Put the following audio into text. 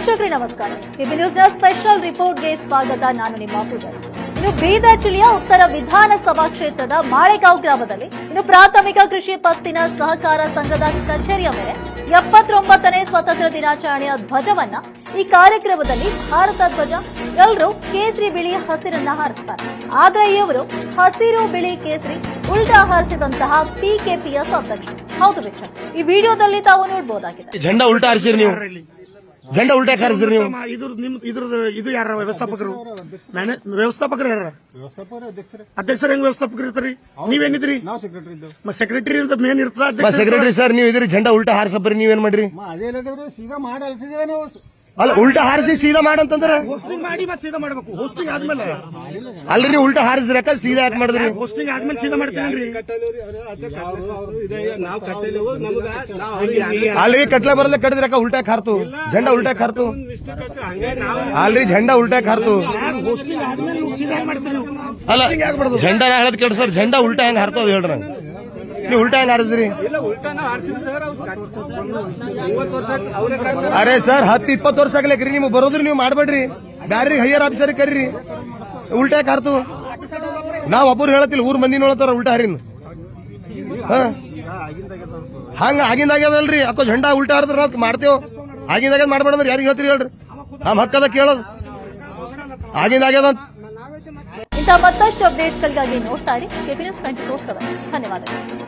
ವೀಕ್ಷಕರೇ ನಮಸ್ಕಾರ. KB ನ್ಯೂಸ್ನ special ರಿಪೋರ್ಟ್ಗೆ ಸ್ವಾಗತ. ನಾನು ನಿಮ್ಮ ಪೂಜಾರಿ. ಇನ್ನು ಬೀದರ್ ಜಿಲ್ಲೆಯ ಉತ್ತರ ವಿಧಾನಸಭಾ ಕ್ಷೇತ್ರದ ಮಾಳೆಗಾಂವ್ ಗ್ರಾಮದಲ್ಲಿ ಇನ್ನು ಪ್ರಾಥಮಿಕ ಕೃಷಿ ಪತ್ತಿನ ಸಹಕಾರ ಸಂಘದ ಕಚೇರಿಯ ಮೇಲೆ 79ನೇ ಸ್ವಾತಂತ್ರ್ಯ ದಿನಾಚರಣೆಯ ಧ್ವಜವನ್ನ ಈ ಕಾರ್ಯಕ್ರಮದಲ್ಲಿ ಭಾರತ ಧ್ವಜ ಎಲ್ಲರೂ ಕೇಸರಿ ಬಿಳಿ ಹಸಿರನ್ನ ಹಾರಿಸ್ತಾರೆ. ಆದ್ರೆ ಇವರು ಹಸಿರು ಬಿಳಿ ಕೇಸರಿ ಉಲ್ಟಾ ಹಾರಿಸಿದಂತಹ ಪಿಕೆಪಿಎಸ್ ಅಧ್ಯಕ್ಷ. ಹೌದು ವೀಕ್ಷಕ, ಈ ವಿಡಿಯೋದಲ್ಲಿ ತಾವು ನೋಡಬಹುದಾಗಿದೆ. झंडा उल्टा हारिಸಿರಿ ನೀವು. झंडा उल्टा ಹಾರಿಸಿರಿ ನೀವು. ಇದು ಯಾರ ವ್ಯವಸ್ಥಾಪಕರು? ವ್ಯವಸ್ಥಾಪಕರು ಯಾರ? ಅಧ್ಯಕ್ಷರು ಹೆಂಗ್ ವ್ಯವಸ್ಥಾಪಕರು ಇರ್ತಾರಿ? ನೀವೇನಿದ್ರಿ? ಸೆಕ್ರೆಟರಿ ಅಂತ ಮೇನ್ ಇರ್ತದ. ಸೆಕ್ರೆಟರಿ ಸರ್ ನೀವು ಇದ್ರಿ, झंडा उल्टा ಹಾರಿಸಬ್ರಿ ನೀವೇನ್ ಮಾಡ್ರಿ? ಸೀದಾ ಮಾಡಿ ಅಲ್ಲ ಉಲ್ಟಾ ಹಾರಿಸಿ ಸೀದಾ ಮಾಡಂತಂದ್ರ ಹೋಸ್ಟಿಂಗ್ ಮಾಡಿ ಮತ್ತೆ ಸೀದಾ ಮಾಡಬೇಕು. ಹೋಸ್ಟಿಂಗ್ ಆದ್ಮೇಲೆ ಅಲ್ರಿ ನೀವು ಉಲ್ಟಾ ಹಾರಿಸ್ರಿ, ಯಾಕ ಸೀದಾ ಯಾಕೆ ಮಾಡಿದ್ರಿ? ಹೋಸ್ಟಿಂಗ್ ಆದ್ಮೇಲೆ ಸೀದಾ ಮಾಡ್ತೀರಿ. ಅಲ್ರಿ ಕಟ್ಲೆ ಬರಲ್ಲ ಕಟ್ಟಿದ್ರಿ, ಯಾಕ ಉಲ್ಟಾ ಹಾರ್ತು? झंडा ಉಲ್ಟಾ ಹಾರ್ತು ಅಲ್ರಿ, झंडा ಉಲ್ಟಾ ಹಾರ್ತು. ಹೋಸ್ಟಿಂಗ್ ಆದ್ಮೇಲೆ ಸೀದಾ ಮಾಡ್ತೀರಿ. ಅಲ್ಲ झंडा ಹೇಳದ್ ಕೇಳ ಸರ್, झंडा ಉಲ್ಟಾ ಹೆಂಗ್ ಹಾರ್ತದ ಹೇಳ್ರಿ. ನೀವು ಉಲ್ಟಾ ಹೆಂಗ್ ಹಾರಿಸ್ರಿ? ಅರೆ ಸರ್ 10-20 ವರ್ಷ ಆಗ್ಲಿಕ್ರಿ ನಿಮ್ಗೆ ಬರೋದ್ರಿ, ನೀವು ಮಾಡ್ಬೇಡ್ರಿ. ಬ್ಯಾರ್ರಿ ಹೈಯರ್ ಆಫೀಸರ್ ಕರೀರಿ. ಉಲ್ಟಾ ಯಾಕೆ ಹಾರ್ತು? ನಾವ್ ಒಬ್ಬರು ಹೇಳತ್ತಿಲ್ಲ, ಊರ್ ಮಂದಿ ನೋಡತ್ತಾರ ಉಲ್ಟಾ ಹಾರಿನ. ಹಂಗ ಆಗಿಂದಾಗ್ಯದಲ್ರಿ, ಅಕ್ಕೋ झंडा ಉಲ್ಟಾ ಹಾರಿದ್ರ ನಾವು ಮಾಡ್ತೇವ್. ಆಗಿಂದಾಗ್ಯದ ಮಾಡ್ಬೇಡಂದ್ರೆ ಯಾರಿಗೆ ಹೇಳ್ತೀರಿ ಹೇಳ್ರಿ? ನಮ್ ಹಕ್ಕದ ಕೇಳೋದು ಆಗಿಂದಾಗ್ಯದ. ಇಂಥ ಮತ್ತಷ್ಟು ಅಪ್ಡೇಟ್ಸ್ಗಳಿಗಾಗಿ ನೋಡ್ತಾ ಇರಿ ಕೆಬಿ ನ್ಯೂಸ್ 24/7. ಧನ್ಯವಾದಗಳು.